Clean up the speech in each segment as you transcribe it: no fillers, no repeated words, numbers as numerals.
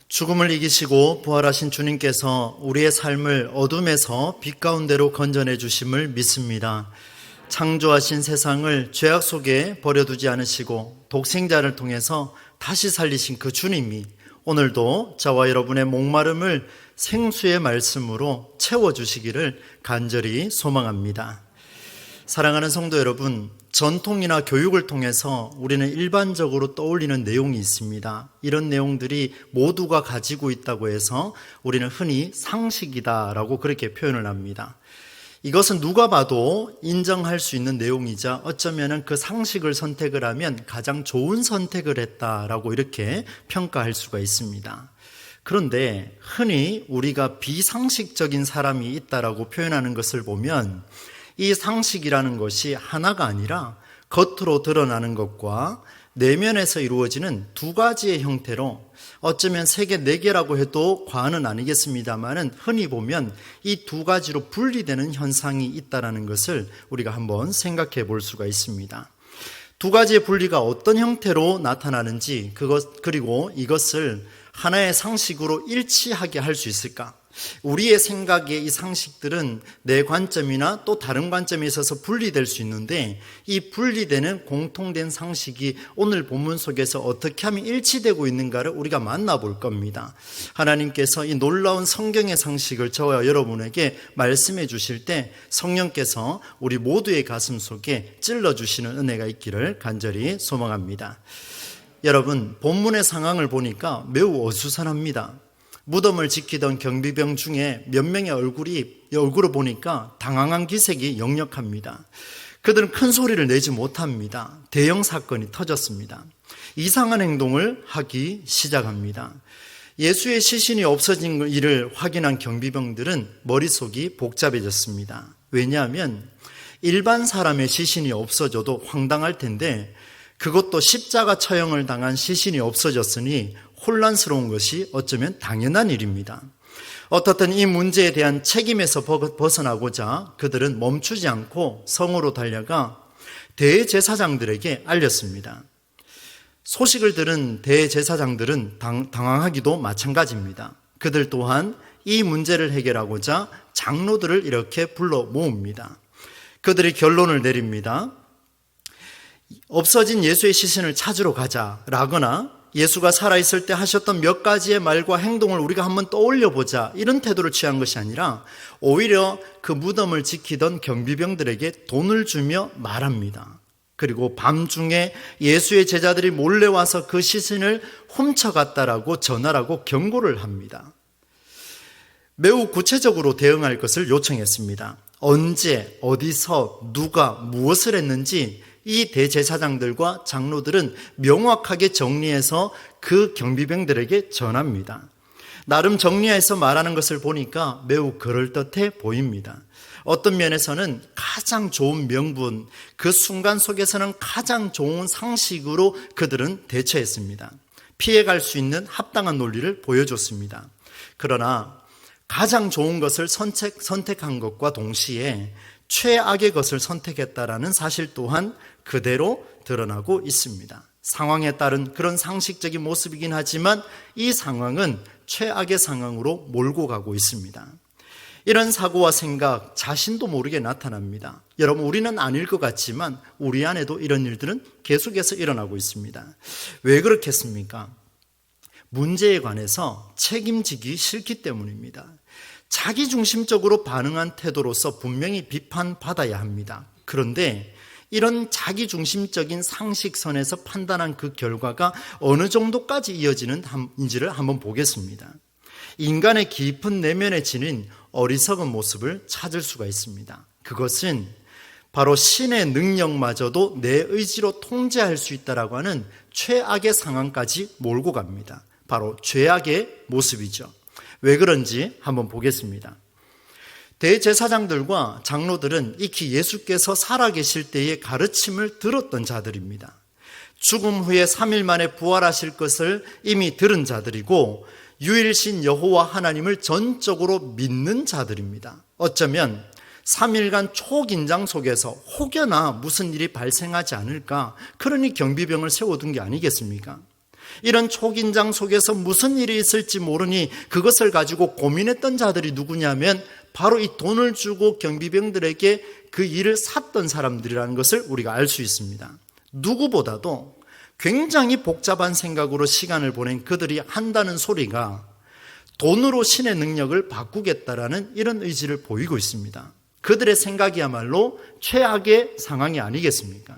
죽음을 이기시고 부활하신 주님께서 우리의 삶을 어둠에서 빛 가운데로 건져내 주심을 믿습니다. 창조하신 세상을 죄악 속에 버려두지 않으시고 독생자를 통해서 다시 살리신 그 주님이 오늘도 저와 여러분의 목마름을 생수의 말씀으로 채워주시기를 간절히 소망합니다. 사랑하는 성도 여러분, 전통이나 교육을 통해서 우리는 일반적으로 떠올리는 내용이 있습니다. 이런 내용들이 모두가 가지고 있다고 해서 우리는 흔히 상식이다라고 그렇게 표현을 합니다. 이것은 누가 봐도 인정할 수 있는 내용이자 어쩌면 그 상식을 선택을 하면 가장 좋은 선택을 했다라고 이렇게 평가할 수가 있습니다. 그런데 흔히 우리가 비상식적인 사람이 있다라고 표현하는 것을 보면 이 상식이라는 것이 하나가 아니라 겉으로 드러나는 것과 내면에서 이루어지는 두 가지의 형태로 어쩌면 3개, 4개라고 해도 과언은 아니겠습니다만은 흔히 보면 이 두 가지로 분리되는 현상이 있다는 것을 우리가 한번 생각해 볼 수가 있습니다. 두 가지의 분리가 어떤 형태로 나타나는지 그리고 이것을 하나의 상식으로 일치하게 할 수 있을까? 우리의 생각에 이 상식들은 내 관점이나 또 다른 관점에 있어서 분리될 수 있는데 이 분리되는 공통된 상식이 오늘 본문 속에서 어떻게 하면 일치되고 있는가를 우리가 만나볼 겁니다. 하나님께서 이 놀라운 성경의 상식을 저와 여러분에게 말씀해 주실 때 성령께서 우리 모두의 가슴 속에 찔러주시는 은혜가 있기를 간절히 소망합니다. 여러분, 본문의 상황을 보니까 매우 어수선합니다. 무덤을 지키던 경비병 중에 몇 명의 얼굴을 보니까 당황한 기색이 역력합니다. 그들은 큰 소리를 내지 못합니다. 대형 사건이 터졌습니다. 이상한 행동을 하기 시작합니다. 예수의 시신이 없어진 일을 확인한 경비병들은 머릿속이 복잡해졌습니다. 왜냐하면 일반 사람의 시신이 없어져도 황당할 텐데 그것도 십자가 처형을 당한 시신이 없어졌으니 혼란스러운 것이 어쩌면 당연한 일입니다. 어떻든 이 문제에 대한 책임에서 벗어나고자 그들은 멈추지 않고 성으로 달려가 대제사장들에게 알렸습니다. 소식을 들은 대제사장들은 당황하기도 마찬가지입니다. 그들 또한 이 문제를 해결하고자 장로들을 이렇게 불러 모읍니다. 그들이 결론을 내립니다. 없어진 예수의 시신을 찾으러 가자라거나 예수가 살아있을 때 하셨던 몇 가지의 말과 행동을 우리가 한번 떠올려보자 이런 태도를 취한 것이 아니라 오히려 그 무덤을 지키던 경비병들에게 돈을 주며 말합니다. 그리고 밤중에 예수의 제자들이 몰래 와서 그 시신을 훔쳐갔다라고 전하라고 경고를 합니다. 매우 구체적으로 대응할 것을 요청했습니다. 언제, 어디서, 누가, 무엇을 했는지 이 대제사장들과 장로들은 명확하게 정리해서 그 경비병들에게 전합니다. 나름 정리해서 말하는 것을 보니까 매우 그럴듯해 보입니다. 어떤 면에서는 가장 좋은 명분, 그 순간 속에서는 가장 좋은 상식으로 그들은 대처했습니다. 피해갈 수 있는 합당한 논리를 보여줬습니다. 그러나 가장 좋은 것을 선택한 것과 동시에 최악의 것을 선택했다라는 사실 또한 그대로 드러나고 있습니다. 상황에 따른 그런 상식적인 모습이긴 하지만 이 상황은 최악의 상황으로 몰고 가고 있습니다. 이런 사고와 생각 자신도 모르게 나타납니다. 여러분, 우리는 아닐 것 같지만 우리 안에도 이런 일들은 계속해서 일어나고 있습니다. 왜 그렇겠습니까? 문제에 관해서 책임지기 싫기 때문입니다. 자기중심적으로 반응한 태도로서 분명히 비판받아야 합니다. 그런데 이런 자기중심적인 상식선에서 판단한 그 결과가 어느 정도까지 이어지는지를 한번 보겠습니다. 인간의 깊은 내면에 지닌 어리석은 모습을 찾을 수가 있습니다. 그것은 바로 신의 능력마저도 내 의지로 통제할 수 있다라고 하는 최악의 상황까지 몰고 갑니다. 바로 죄악의 모습이죠. 왜 그런지 한번 보겠습니다. 대제사장들과 장로들은 익히 예수께서 살아계실 때의 가르침을 들었던 자들입니다. 죽음 후에 3일 만에 부활하실 것을 이미 들은 자들이고 유일신 여호와 하나님을 전적으로 믿는 자들입니다. 어쩌면 3일간 초긴장 속에서 혹여나 무슨 일이 발생하지 않을까, 그러니 경비병을 세워둔 게 아니겠습니까? 이런 초긴장 속에서 무슨 일이 있을지 모르니 그것을 가지고 고민했던 자들이 누구냐면 바로 이 돈을 주고 경비병들에게 그 일을 샀던 사람들이라는 것을 우리가 알 수 있습니다. 누구보다도 굉장히 복잡한 생각으로 시간을 보낸 그들이 한다는 소리가 돈으로 신의 능력을 바꾸겠다라는 이런 의지를 보이고 있습니다. 그들의 생각이야말로 최악의 상황이 아니겠습니까?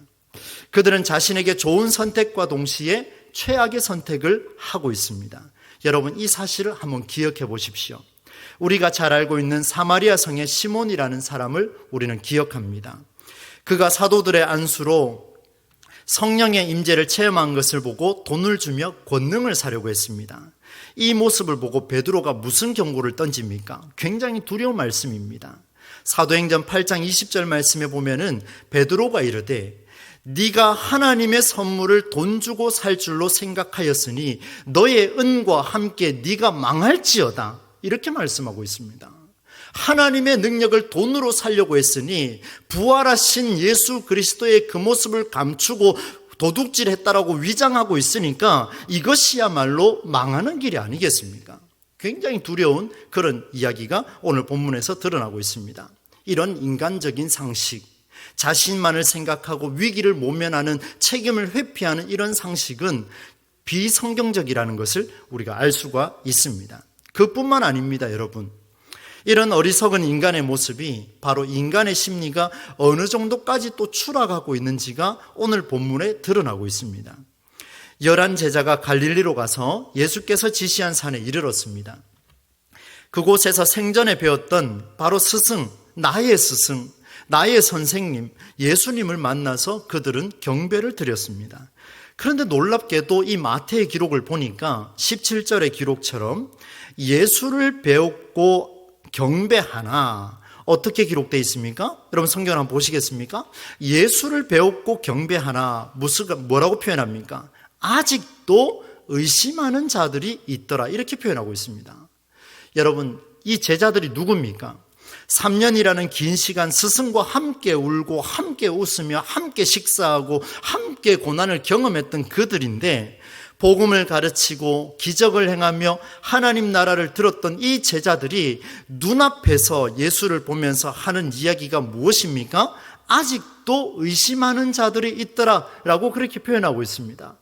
그들은 자신에게 좋은 선택과 동시에 최악의 선택을 하고 있습니다. 여러분, 이 사실을 한번 기억해 보십시오. 우리가 잘 알고 있는 사마리아 성의 시몬이라는 사람을 우리는 기억합니다. 그가 사도들의 안수로 성령의 임재를 체험한 것을 보고 돈을 주며 권능을 사려고 했습니다. 이 모습을 보고 베드로가 무슨 경고를 던집니까? 굉장히 두려운 말씀입니다. 사도행전 8장 20절 말씀에 보면은 베드로가 이르되 네가 하나님의 선물을 돈 주고 살 줄로 생각하였으니 너의 은과 함께 네가 망할지어다, 이렇게 말씀하고 있습니다. 하나님의 능력을 돈으로 살려고 했으니 부활하신 예수 그리스도의 그 모습을 감추고 도둑질했다라고 위장하고 있으니까 이것이야말로 망하는 길이 아니겠습니까? 굉장히 두려운 그런 이야기가 오늘 본문에서 드러나고 있습니다. 이런 인간적인 상식, 자신만을 생각하고 위기를 모면하는, 책임을 회피하는 이런 상식은 비성경적이라는 것을 우리가 알 수가 있습니다. 그뿐만 아닙니다, 여러분. 이런 어리석은 인간의 모습이 바로 인간의 심리가 어느 정도까지 또 추락하고 있는지가 오늘 본문에 드러나고 있습니다. 11 제자가 갈릴리로 가서 예수께서 지시한 산에 이르렀습니다. 그곳에서 생전에 배웠던 바로 스승, 나의 선생님, 예수님을 만나서 그들은 경배를 드렸습니다. 그런데 놀랍게도 이 마태의 기록을 보니까 17절의 기록처럼 예수를 배웠고 경배하나, 어떻게 기록되어 있습니까? 여러분 성경을 한번 보시겠습니까? 예수를 배웠고 경배하나, 뭐라고 표현합니까? 아직도 의심하는 자들이 있더라, 이렇게 표현하고 있습니다. 여러분, 이 제자들이 누굽니까? 3년이라는 긴 시간 스승과 함께 울고 함께 웃으며 함께 식사하고 함께 고난을 경험했던 그들인데, 복음을 가르치고 기적을 행하며 하나님 나라를 들었던 이 제자들이 눈앞에서 예수를 보면서 하는 이야기가 무엇입니까? 아직도 의심하는 자들이 있더라라고 그렇게 표현하고 있습니다.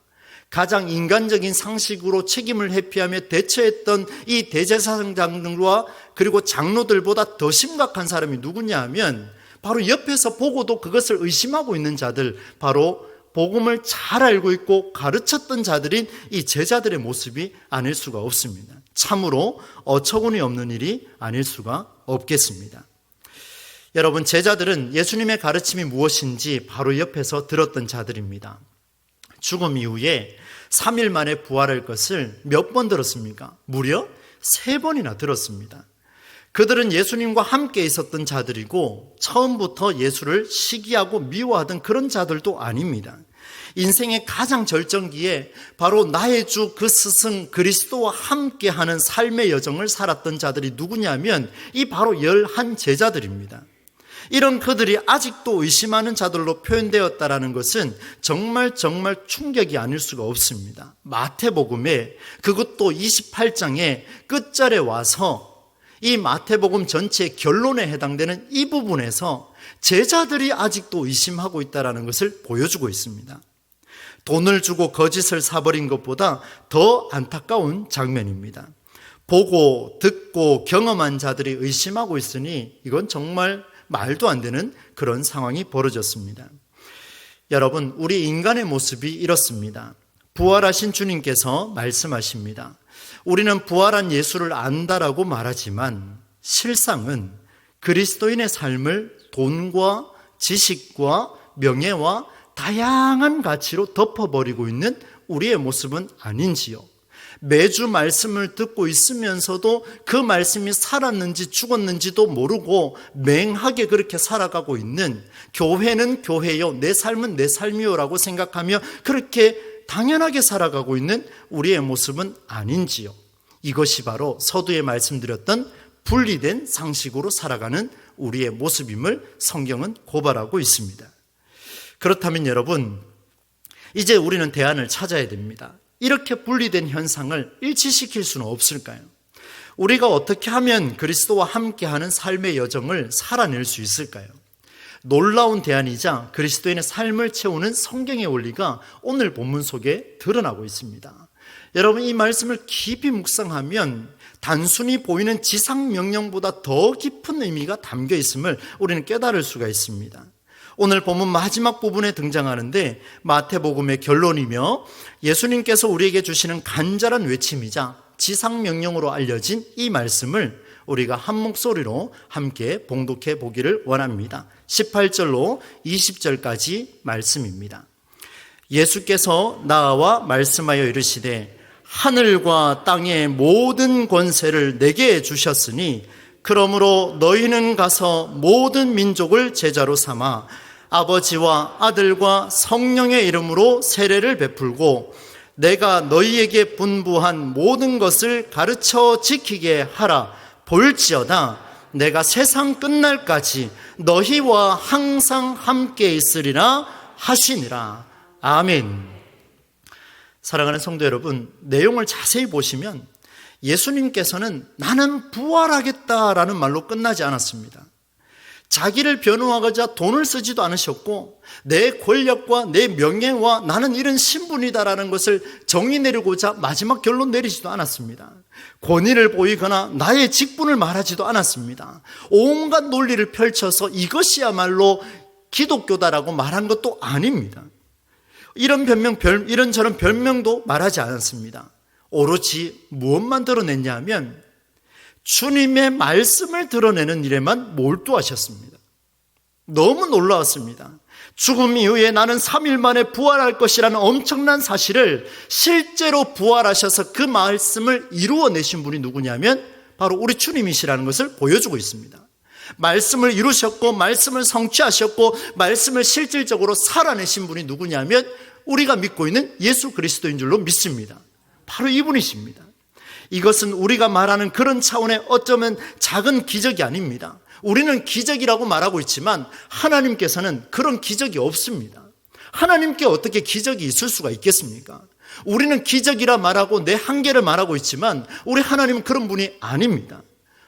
가장 인간적인 상식으로 책임을 회피하며 대처했던 이 대제사장들과 그리고 장로들보다 더 심각한 사람이 누구냐 하면 바로 옆에서 보고도 그것을 의심하고 있는 자들, 바로 복음을 잘 알고 있고 가르쳤던 자들인 이 제자들의 모습이 아닐 수가 없습니다. 참으로 어처구니 없는 일이 아닐 수가 없겠습니다. 여러분, 제자들은 예수님의 가르침이 무엇인지 바로 옆에서 들었던 자들입니다. 죽음 이후에 3일 만에 부활할 것을 몇 번 들었습니까? 무려 3번이나 들었습니다. 그들은 예수님과 함께 있었던 자들이고 처음부터 예수를 시기하고 미워하던 그런 자들도 아닙니다. 인생의 가장 절정기에 바로 나의 주 그 스승 그리스도와 함께하는 삶의 여정을 살았던 자들이 누구냐면 이 바로 11 제자들입니다. 이런 그들이 아직도 의심하는 자들로 표현되었다는 것은 정말 충격이 아닐 수가 없습니다. 마태복음에, 그것도 28장의 끝절에 와서 이 마태복음 전체의 결론에 해당되는 이 부분에서 제자들이 아직도 의심하고 있다는 것을 보여주고 있습니다. 돈을 주고 거짓을 사버린 것보다 더 안타까운 장면입니다. 보고 듣고 경험한 자들이 의심하고 있으니 이건 정말 말도 안 되는 그런 상황이 벌어졌습니다. 여러분, 우리 인간의 모습이 이렇습니다. 부활하신 주님께서 말씀하십니다. 우리는 부활한 예수를 안다라고 말하지만 실상은 그리스도인의 삶을 돈과 지식과 명예와 다양한 가치로 덮어버리고 있는 우리의 모습은 아닌지요. 매주 말씀을 듣고 있으면서도 그 말씀이 살았는지 죽었는지도 모르고 맹하게 그렇게 살아가고 있는, 교회는 교회요, 내 삶은 내 삶이요라고 생각하며 그렇게 당연하게 살아가고 있는 우리의 모습은 아닌지요. 이것이 바로 서두에 말씀드렸던 분리된 상식으로 살아가는 우리의 모습임을 성경은 고발하고 있습니다. 그렇다면 여러분, 이제 우리는 대안을 찾아야 됩니다. 이렇게 분리된 현상을 일치시킬 수는 없을까요? 우리가 어떻게 하면 그리스도와 함께하는 삶의 여정을 살아낼 수 있을까요? 놀라운 대안이자 그리스도인의 삶을 채우는 성경의 원리가 오늘 본문 속에 드러나고 있습니다. 여러분, 이 말씀을 깊이 묵상하면 단순히 보이는 지상 명령보다 더 깊은 의미가 담겨 있음을 우리는 깨달을 수가 있습니다. 오늘 본문 마지막 부분에 등장하는데 마태복음의 결론이며 예수님께서 우리에게 주시는 간절한 외침이자 지상 명령으로 알려진 이 말씀을 우리가 한 목소리로 함께 봉독해 보기를 원합니다. 18절로 20절까지 말씀입니다. 예수께서 나와 말씀하여 이르시되 하늘과 땅의 모든 권세를 내게 주셨으니 그러므로 너희는 가서 모든 민족을 제자로 삼아 아버지와 아들과 성령의 이름으로 세례를 베풀고 내가 너희에게 분부한 모든 것을 가르쳐 지키게 하라. 볼지어다 내가 세상 끝날까지 너희와 항상 함께 있으리라 하시니라. 아멘. 사랑하는 성도 여러분, 내용을 자세히 보시면 예수님께서는 나는 부활하겠다라는 말로 끝나지 않았습니다. 자기를 변호하고자 돈을 쓰지도 않으셨고 내 권력과 내 명예와 나는 이런 신분이다라는 것을 정의 내리고자 마지막 결론 내리지도 않았습니다. 권위를 보이거나 나의 직분을 말하지도 않았습니다. 온갖 논리를 펼쳐서 이것이야말로 기독교다라고 말한 것도 아닙니다. 이런저런 별명도 말하지 않았습니다. 오로지 무엇만 드러냈냐 하면 주님의 말씀을 드러내는 일에만 몰두하셨습니다. 너무 놀라웠습니다. 죽음 이후에 나는 3일 만에 부활할 것이라는 엄청난 사실을 실제로 부활하셔서 그 말씀을 이루어내신 분이 누구냐면 바로 우리 주님이시라는 것을 보여주고 있습니다. 말씀을 이루셨고 말씀을 성취하셨고 말씀을 실질적으로 살아내신 분이 누구냐면 우리가 믿고 있는 예수 그리스도인 줄로 믿습니다. 바로 이분이십니다. 이것은 우리가 말하는 그런 차원의 어쩌면 작은 기적이 아닙니다. 우리는 기적이라고 말하고 있지만 하나님께서는 그런 기적이 없습니다. 하나님께 어떻게 기적이 있을 수가 있겠습니까? 우리는 기적이라 말하고 내 한계를 말하고 있지만 우리 하나님은 그런 분이 아닙니다.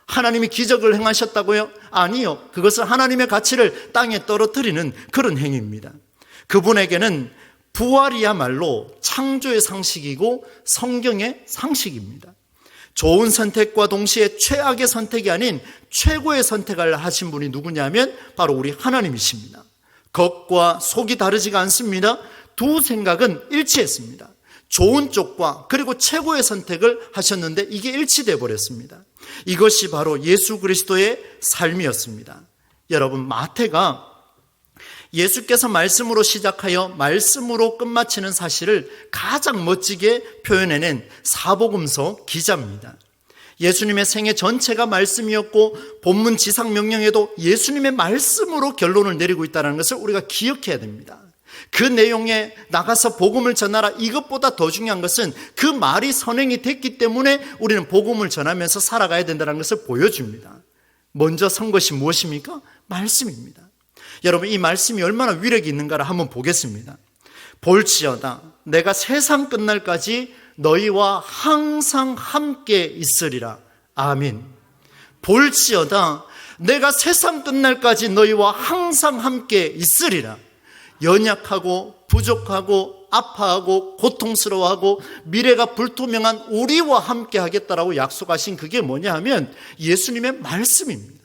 하나님이 기적을 행하셨다고요? 아니요. 그것은 하나님의 가치를 땅에 떨어뜨리는 그런 행위입니다. 그분에게는 부활이야말로 창조의 상식이고 성경의 상식입니다. 좋은 선택과 동시에 최악의 선택이 아닌 최고의 선택을 하신 분이 누구냐면 바로 우리 하나님이십니다. 겉과 속이 다르지가 않습니다. 두 생각은 일치했습니다. 좋은 쪽과 그리고 최고의 선택을 하셨는데 이게 일치되어 버렸습니다. 이것이 바로 예수 그리스도의 삶이었습니다. 여러분, 마태가 예수께서 말씀으로 시작하여 말씀으로 끝마치는 사실을 가장 멋지게 표현해낸 사복음서 기자입니다. 예수님의 생애 전체가 말씀이었고 본문 지상명령에도 예수님의 말씀으로 결론을 내리고 있다는 것을 우리가 기억해야 됩니다. 그 내용에 나가서 복음을 전하라, 이것보다 더 중요한 것은 그 말이 선행이 됐기 때문에 우리는 복음을 전하면서 살아가야 된다는 것을 보여줍니다. 먼저 선 것이 무엇입니까? 말씀입니다. 여러분, 이 말씀이 얼마나 위력이 있는가를 한번 보겠습니다. 볼지어다 내가 세상 끝날까지 너희와 항상 함께 있으리라. 아멘. 볼지어다 내가 세상 끝날까지 너희와 항상 함께 있으리라. 연약하고 부족하고 아파하고 고통스러워하고 미래가 불투명한 우리와 함께 하겠다라고 약속하신 그게 뭐냐 하면 예수님의 말씀입니다.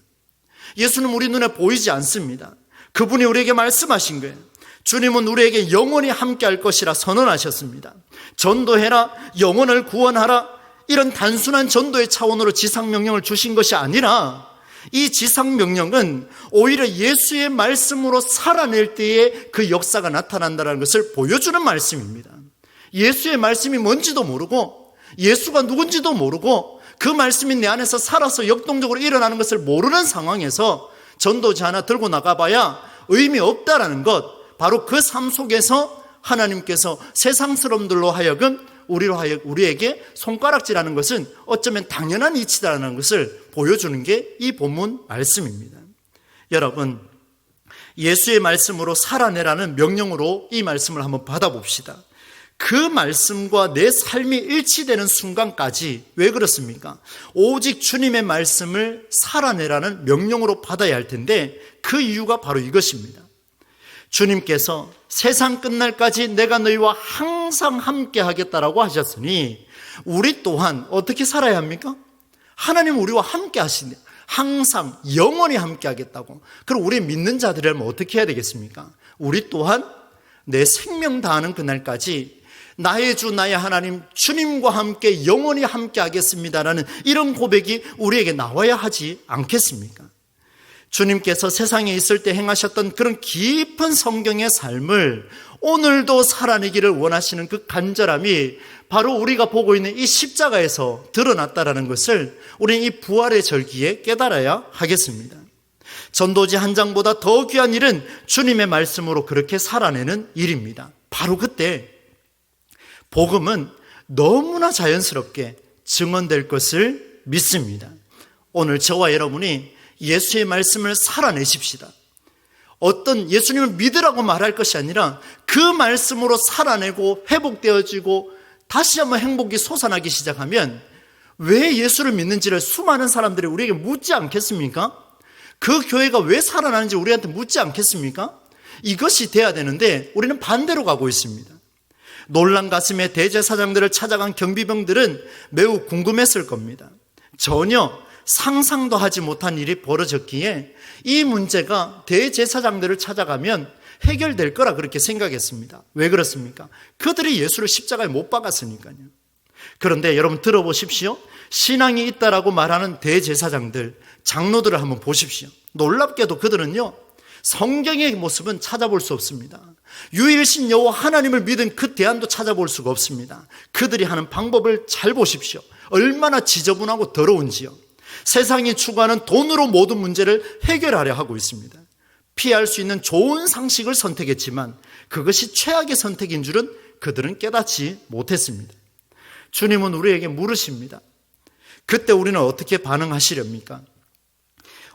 예수는 우리 눈에 보이지 않습니다. 그분이 우리에게 말씀하신 거예요. 주님은 우리에게 영원히 함께 할 것이라 선언하셨습니다. 전도해라, 영혼을 구원하라, 이런 단순한 전도의 차원으로 지상명령을 주신 것이 아니라 이 지상명령은 오히려 예수의 말씀으로 살아낼 때에 그 역사가 나타난다는 것을 보여주는 말씀입니다. 예수의 말씀이 뭔지도 모르고 예수가 누군지도 모르고 그 말씀이 내 안에서 살아서 역동적으로 일어나는 것을 모르는 상황에서 전도지 하나 들고 나가봐야 의미 없다라는 것, 바로 그 삶 속에서 하나님께서 세상스러움들로 하여금 우리에게 손가락질하는 것은 어쩌면 당연한 이치다라는 것을 보여주는 게 이 본문 말씀입니다. 여러분, 예수의 말씀으로 살아내라는 명령으로 이 말씀을 한번 받아봅시다. 그 말씀과 내 삶이 일치되는 순간까지. 왜 그렇습니까? 오직 주님의 말씀을 살아내라는 명령으로 받아야 할 텐데, 그 이유가 바로 이것입니다. 주님께서 세상 끝날까지 내가 너희와 항상 함께 하겠다라고 하셨으니 우리 또한 어떻게 살아야 합니까? 하나님 우리와 함께 하시네. 항상 영원히 함께 하겠다고. 그럼 우리 믿는 자들이라면 어떻게 해야 되겠습니까? 우리 또한 내 생명 다하는 그날까지 나의 주 나의 하나님 주님과 함께 영원히 함께 하겠습니다라는 이런 고백이 우리에게 나와야 하지 않겠습니까? 주님께서 세상에 있을 때 행하셨던 그런 깊은 성경의 삶을 오늘도 살아내기를 원하시는 그 간절함이 바로 우리가 보고 있는 이 십자가에서 드러났다라는 것을 우리는 이 부활의 절기에 깨달아야 하겠습니다. 전도지 한 장보다 더 귀한 일은 주님의 말씀으로 그렇게 살아내는 일입니다. 바로 그때 복음은 너무나 자연스럽게 증언될 것을 믿습니다. 오늘 저와 여러분이 예수의 말씀을 살아내십시다. 어떤 예수님을 믿으라고 말할 것이 아니라 그 말씀으로 살아내고 회복되어지고 다시 한번 행복이 솟아나기 시작하면 왜 예수를 믿는지를 수많은 사람들이 우리에게 묻지 않겠습니까? 그 교회가 왜 살아나는지 우리한테 묻지 않겠습니까? 이것이 돼야 되는데 우리는 반대로 가고 있습니다. 놀란 가슴에 대제사장들을 찾아간 경비병들은 매우 궁금했을 겁니다. 전혀 상상도 하지 못한 일이 벌어졌기에 이 문제가 대제사장들을 찾아가면 해결될 거라 그렇게 생각했습니다. 왜 그렇습니까? 그들이 예수를 십자가에 못 박았으니까요. 그런데 여러분 들어보십시오. 신앙이 있다라고 말하는 대제사장들, 장로들을 한번 보십시오. 놀랍게도 그들은요, 성경의 모습은 찾아볼 수 없습니다. 유일신 여호와 하나님을 믿은 그 대안도 찾아볼 수가 없습니다. 그들이 하는 방법을 잘 보십시오. 얼마나 지저분하고 더러운지요. 세상이 추구하는 돈으로 모든 문제를 해결하려 하고 있습니다. 피할 수 있는 좋은 상식을 선택했지만 그것이 최악의 선택인 줄은 그들은 깨닫지 못했습니다. 주님은 우리에게 물으십니다. 그때 우리는 어떻게 반응하시렵니까?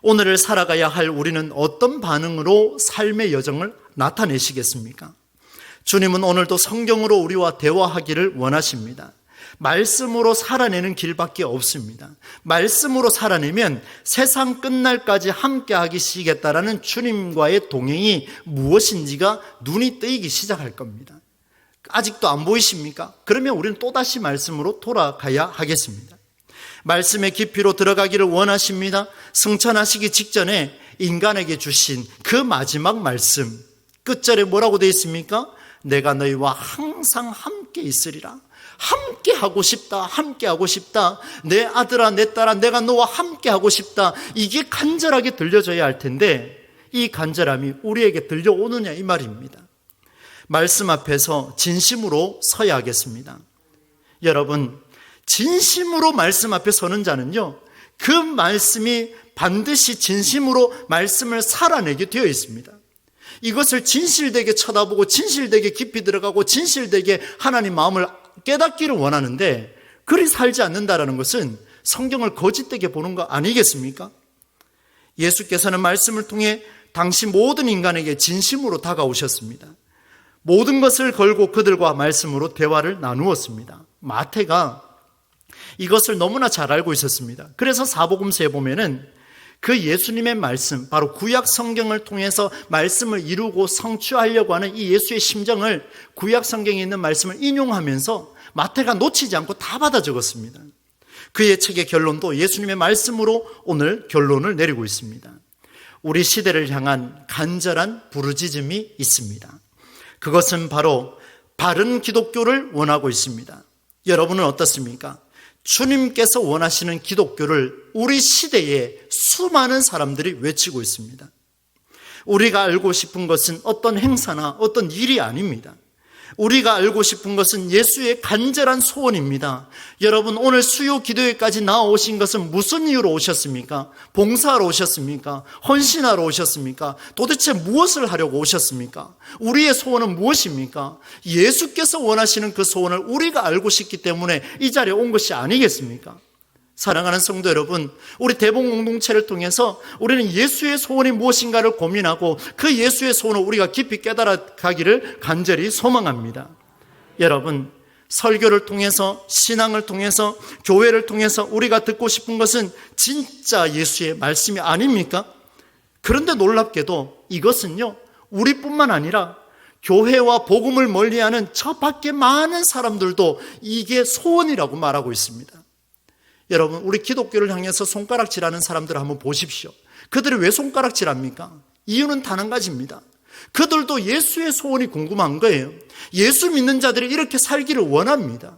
오늘을 살아가야 할 우리는 어떤 반응으로 삶의 여정을 나타내시겠습니까? 주님은 오늘도 성경으로 우리와 대화하기를 원하십니다. 말씀으로 살아내는 길밖에 없습니다. 말씀으로 살아내면 세상 끝날까지 함께 하시겠다라는 주님과의 동행이 무엇인지가 눈이 뜨이기 시작할 겁니다. 아직도 안 보이십니까? 그러면 우리는 또다시 말씀으로 돌아가야 하겠습니다. 말씀의 깊이로 들어가기를 원하십니다. 승천하시기 직전에 인간에게 주신 그 마지막 말씀, 끝절에 뭐라고 되어 있습니까? 내가 너희와 항상 함께 있으리라. 함께 하고 싶다. 함께 하고 싶다. 내 아들아 내 딸아 내가 너와 함께 하고 싶다. 이게 간절하게 들려져야 할 텐데 이 간절함이 우리에게 들려오느냐 이 말입니다. 말씀 앞에서 진심으로 서야 하겠습니다. 여러분, 진심으로 말씀 앞에 서는 자는요, 그 말씀이 반드시 진심으로 말씀을 살아내게 되어 있습니다. 이것을 진실되게 쳐다보고 진실되게 깊이 들어가고 진실되게 하나님 마음을 깨닫기를 원하는데 그리 살지 않는다는 것은 성경을 거짓되게 보는 거 아니겠습니까? 예수께서는 말씀을 통해 당시 모든 인간에게 진심으로 다가오셨습니다. 모든 것을 걸고 그들과 말씀으로 대화를 나누었습니다. 마태가 이것을 너무나 잘 알고 있었습니다. 그래서 사복음서에 보면은 그 예수님의 말씀, 바로 구약 성경을 통해서 말씀을 이루고 성취하려고 하는 이 예수의 심정을 구약 성경에 있는 말씀을 인용하면서 마태가 놓치지 않고 다 받아 적었습니다. 그의 책의 결론도 예수님의 말씀으로 오늘 결론을 내리고 있습니다. 우리 시대를 향한 간절한 부르짖음이 있습니다. 그것은 바로 바른 기독교를 원하고 있습니다. 여러분은 어떻습니까? 주님께서 원하시는 기독교를 우리 시대에 수많은 사람들이 외치고 있습니다. 우리가 알고 싶은 것은 어떤 행사나 어떤 일이 아닙니다. 우리가 알고 싶은 것은 예수의 간절한 소원입니다. 여러분, 오늘 수요 기도회까지 나오신 것은 무슨 이유로 오셨습니까? 봉사하러 오셨습니까? 헌신하러 오셨습니까? 도대체 무엇을 하려고 오셨습니까? 우리의 소원은 무엇입니까? 예수께서 원하시는 그 소원을 우리가 알고 싶기 때문에 이 자리에 온 것이 아니겠습니까? 사랑하는 성도 여러분, 우리 대봉 공동체를 통해서 우리는 예수의 소원이 무엇인가를 고민하고 그 예수의 소원을 우리가 깊이 깨달아 가기를 간절히 소망합니다. 여러분, 설교를 통해서, 신앙을 통해서, 교회를 통해서 우리가 듣고 싶은 것은 진짜 예수의 말씀이 아닙니까? 그런데 놀랍게도 이것은요, 우리뿐만 아니라 교회와 복음을 멀리하는 저 밖에 많은 사람들도 이게 소원이라고 말하고 있습니다. 여러분, 우리 기독교를 향해서 손가락질하는 사람들을 한번 보십시오. 그들이 왜 손가락질합니까? 이유는 단 한 가지입니다. 그들도 예수의 소원이 궁금한 거예요. 예수 믿는 자들이 이렇게 살기를 원합니다.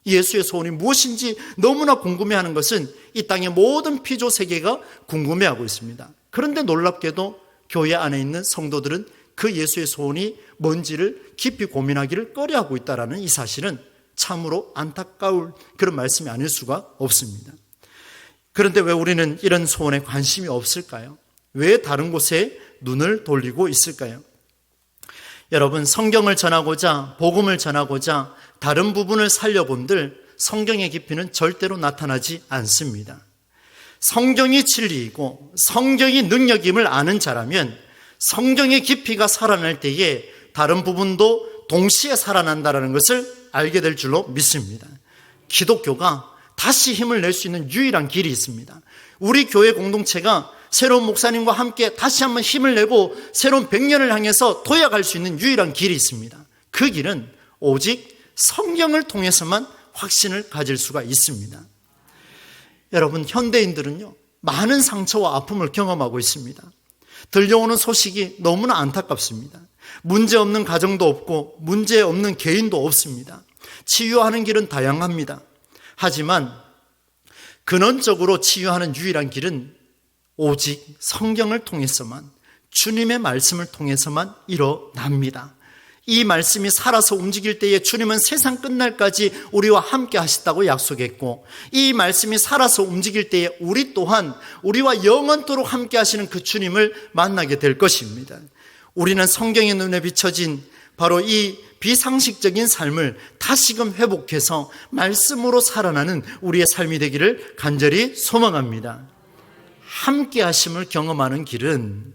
예수의 소원이 무엇인지 너무나 궁금해하는 것은 이 땅의 모든 피조 세계가 궁금해하고 있습니다. 그런데 놀랍게도 교회 안에 있는 성도들은 그 예수의 소원이 뭔지를 깊이 고민하기를 꺼려하고 있다는 이 사실은 참으로 안타까울 그런 말씀이 아닐 수가 없습니다. 그런데 왜 우리는 이런 소원에 관심이 없을까요? 왜 다른 곳에 눈을 돌리고 있을까요? 여러분, 성경을 전하고자, 복음을 전하고자 다른 부분을 살려본들 성경의 깊이는 절대로 나타나지 않습니다. 성경이 진리이고 성경이 능력임을 아는 자라면 성경의 깊이가 살아날 때에 다른 부분도 동시에 살아난다는 것을 알게 될 줄로 믿습니다. 기독교가 다시 힘을 낼 수 있는 유일한 길이 있습니다. 우리 교회 공동체가 새로운 목사님과 함께 다시 한번 힘을 내고 새로운 100년을 향해서 도약할 수 있는 유일한 길이 있습니다. 그 길은 오직 성경을 통해서만 확신을 가질 수가 있습니다. 여러분, 현대인들은요, 많은 상처와 아픔을 경험하고 있습니다. 들려오는 소식이 너무나 안타깝습니다. 문제 없는 가정도 없고 문제 없는 개인도 없습니다. 치유하는 길은 다양합니다. 하지만 근원적으로 치유하는 유일한 길은 오직 성경을 통해서만, 주님의 말씀을 통해서만 일어납니다. 이 말씀이 살아서 움직일 때에 주님은 세상 끝날까지 우리와 함께 하시다고 약속했고, 이 말씀이 살아서 움직일 때에 우리 또한 우리와 영원토록 함께 하시는 그 주님을 만나게 될 것입니다. 우리는 성경의 눈에 비춰진 바로 이 비상식적인 삶을 다시금 회복해서 말씀으로 살아나는 우리의 삶이 되기를 간절히 소망합니다. 함께 하심을 경험하는 길은,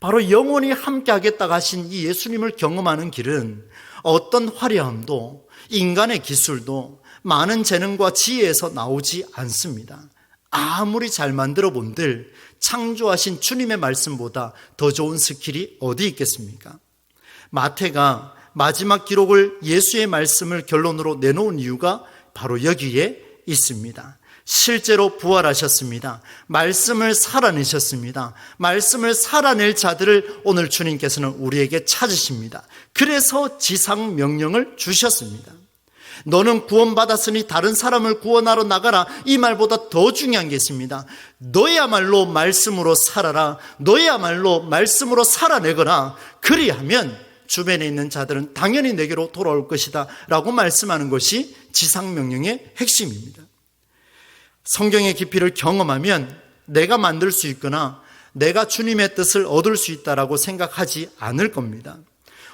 바로 영원히 함께 하겠다고 하신 이 예수님을 경험하는 길은 어떤 화려함도 인간의 기술도 많은 재능과 지혜에서 나오지 않습니다. 아무리 잘 만들어 본들 창조하신 주님의 말씀보다 더 좋은 스킬이 어디 있겠습니까? 마태가 마지막 기록을 예수의 말씀을 결론으로 내놓은 이유가 바로 여기에 있습니다. 실제로 부활하셨습니다. 말씀을 살아내셨습니다. 말씀을 살아낼 자들을 오늘 주님께서는 우리에게 찾으십니다. 그래서 지상 명령을 주셨습니다. 너는 구원받았으니 다른 사람을 구원하러 나가라. 이 말보다 더 중요한 게 있습니다. 너야말로 말씀으로 살아라. 너야말로 말씀으로 살아내거라. 그리하면 주변에 있는 자들은 당연히 내게로 돌아올 것이다 라고 말씀하는 것이 지상명령의 핵심입니다. 성경의 깊이를 경험하면 내가 만들 수 있거나 내가 주님의 뜻을 얻을 수 있다라고 생각하지 않을 겁니다.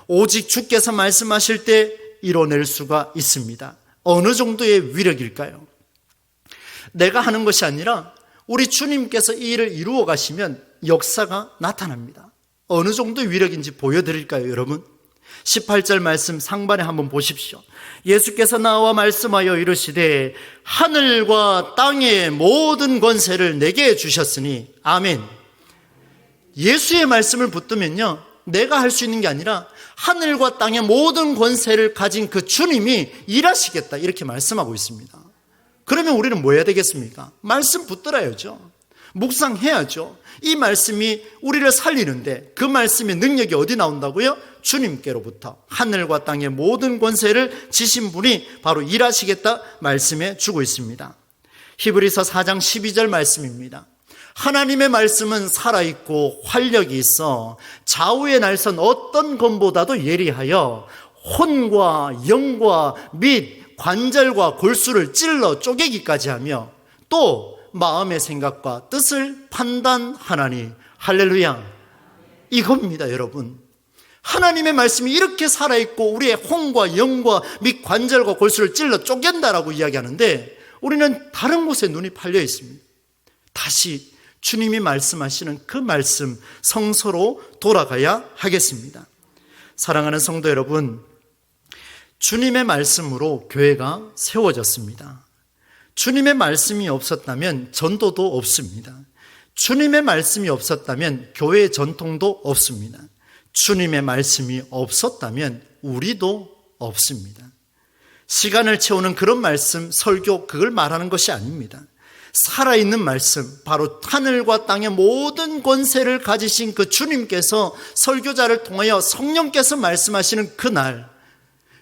오직 주께서 말씀하실 때 이뤄낼 수가 있습니다. 어느 정도의 위력일까요? 내가 하는 것이 아니라 우리 주님께서 이 일을 이루어 가시면 역사가 나타납니다. 어느 정도의 위력인지 보여드릴까요, 여러분? 18절 말씀 상반에 한번 보십시오. 예수께서 나와 말씀하여 이르시되 하늘과 땅의 모든 권세를 내게 주셨으니 아멘. 예수의 말씀을 붙들면요, 내가 할 수 있는 게 아니라 하늘과 땅의 모든 권세를 가진 그 주님이 일하시겠다 이렇게 말씀하고 있습니다. 그러면 우리는 뭐 해야 되겠습니까? 말씀 붙들어야죠. 묵상해야죠. 이 말씀이 우리를 살리는데 그 말씀의 능력이 어디 나온다고요? 주님께로부터 하늘과 땅의 모든 권세를 지신 분이 바로 일하시겠다 말씀해 주고 있습니다. 히브리서 4장 12절 말씀입니다. 하나님의 말씀은 살아있고 활력이 있어 좌우의 날선 어떤 검보다도 예리하여 혼과 영과 및 관절과 골수를 찔러 쪼개기까지 하며 또 마음의 생각과 뜻을 판단하나니. 할렐루야. 이겁니다, 여러분. 하나님의 말씀이 이렇게 살아있고 우리의 혼과 영과 및 관절과 골수를 찔러 쪼갠다라고 이야기하는데 우리는 다른 곳에 눈이 팔려 있습니다. 다시 주님이 말씀하시는 그 말씀 성서로 돌아가야 하겠습니다. 사랑하는 성도 여러분, 주님의 말씀으로 교회가 세워졌습니다. 주님의 말씀이 없었다면 전도도 없습니다. 주님의 말씀이 없었다면 교회의 전통도 없습니다. 주님의 말씀이 없었다면 우리도 없습니다. 시간을 채우는 그런 말씀, 설교, 그걸 말하는 것이 아닙니다. 살아있는 말씀, 바로 하늘과 땅의 모든 권세를 가지신 그 주님께서 설교자를 통하여 성령께서 말씀하시는 그날,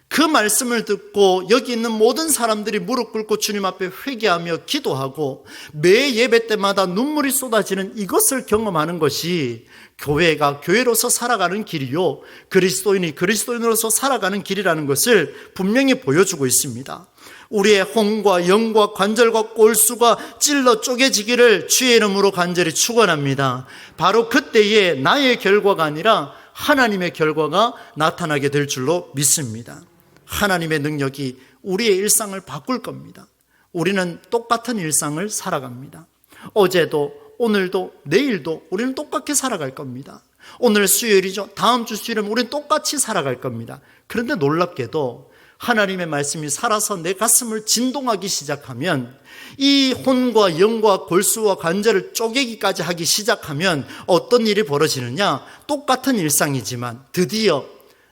그 말씀을 듣고 여기 있는 모든 사람들이 무릎 꿇고 주님 앞에 회개하며 기도하고 매 예배 때마다 눈물이 쏟아지는 이것을 경험하는 것이 교회가 교회로서 살아가는 길이요, 그리스도인이 그리스도인으로서 살아가는 길이라는 것을 분명히 보여주고 있습니다. 우리의 혼과 영과 관절과 골수가 찔러 쪼개지기를 주의 이름으로 간절히 축원합니다. 바로 그때에 나의 결과가 아니라 하나님의 결과가 나타나게 될 줄로 믿습니다. 하나님의 능력이 우리의 일상을 바꿀 겁니다. 우리는 똑같은 일상을 살아갑니다. 어제도 오늘도 내일도 우리는 똑같이 살아갈 겁니다. 오늘 수요일이죠. 다음 주 수요일은 우리는 똑같이 살아갈 겁니다. 그런데 놀랍게도 하나님의 말씀이 살아서 내 가슴을 진동하기 시작하면, 이 혼과 영과 골수와 관절을 쪼개기까지 하기 시작하면 어떤 일이 벌어지느냐? 똑같은 일상이지만 드디어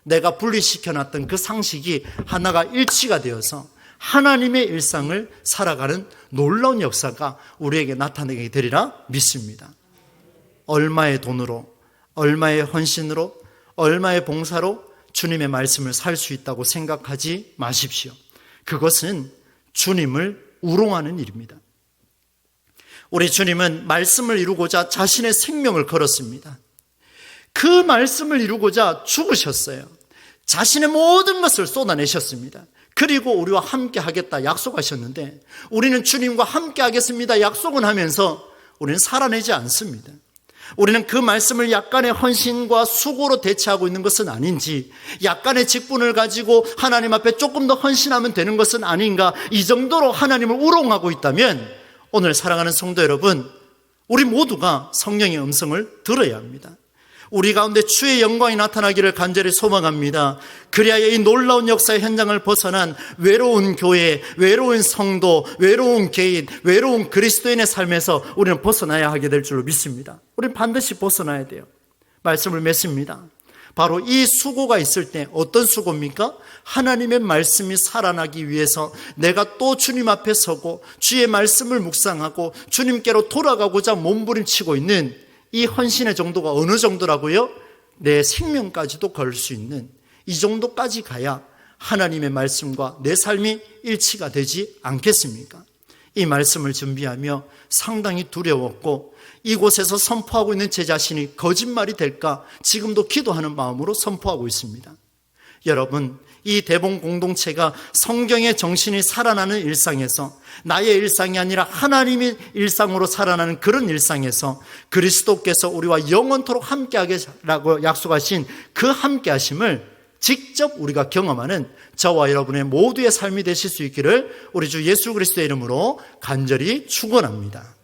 내가 분리시켜놨던 그 상식이 하나가 일치가 되어서 하나님의 일상을 살아가는 놀라운 역사가 우리에게 나타나게 되리라 믿습니다. 얼마의 돈으로, 얼마의 헌신으로, 얼마의 봉사로 주님의 말씀을 살 수 있다고 생각하지 마십시오. 그것은 주님을 우롱하는 일입니다. 우리 주님은 말씀을 이루고자 자신의 생명을 걸었습니다. 그 말씀을 이루고자 죽으셨어요. 자신의 모든 것을 쏟아내셨습니다. 그리고 우리와 함께 하겠다 약속하셨는데, 우리는 주님과 함께 하겠습니다 약속은 하면서 우리는 살아내지 않습니다. 우리는 그 말씀을 약간의 헌신과 수고로 대체하고 있는 것은 아닌지, 약간의 직분을 가지고 하나님 앞에 조금 더 헌신하면 되는 것은 아닌가, 이 정도로 하나님을 우롱하고 있다면 오늘 사랑하는 성도 여러분, 우리 모두가 성령의 음성을 들어야 합니다. 우리 가운데 주의 영광이 나타나기를 간절히 소망합니다. 그리하여 이 놀라운 역사의 현장을 벗어난 외로운 교회, 외로운 성도, 외로운 개인, 외로운 그리스도인의 삶에서 우리는 벗어나야 하게 될 줄로 믿습니다. 우리는 반드시 벗어나야 돼요. 말씀을 맺습니다. 바로 이 수고가 있을 때, 어떤 수고입니까? 하나님의 말씀이 살아나기 위해서 내가 또 주님 앞에 서고 주의 말씀을 묵상하고 주님께로 돌아가고자 몸부림치고 있는 이 헌신의 정도가 어느 정도라고요? 내 생명까지도 걸 수 있는 이 정도까지 가야 하나님의 말씀과 내 삶이 일치가 되지 않겠습니까? 이 말씀을 준비하며 상당히 두려웠고, 이곳에서 선포하고 있는 제 자신이 거짓말이 될까 지금도 기도하는 마음으로 선포하고 있습니다. 여러분, 이 대봉 공동체가 성경의 정신이 살아나는 일상에서, 나의 일상이 아니라 하나님의 일상으로 살아나는 그런 일상에서 그리스도께서 우리와 영원토록 함께하겠라고 약속하신 그 함께하심을 직접 우리가 경험하는 저와 여러분의 모두의 삶이 되실 수 있기를 우리 주 예수 그리스도의 이름으로 간절히 축원합니다.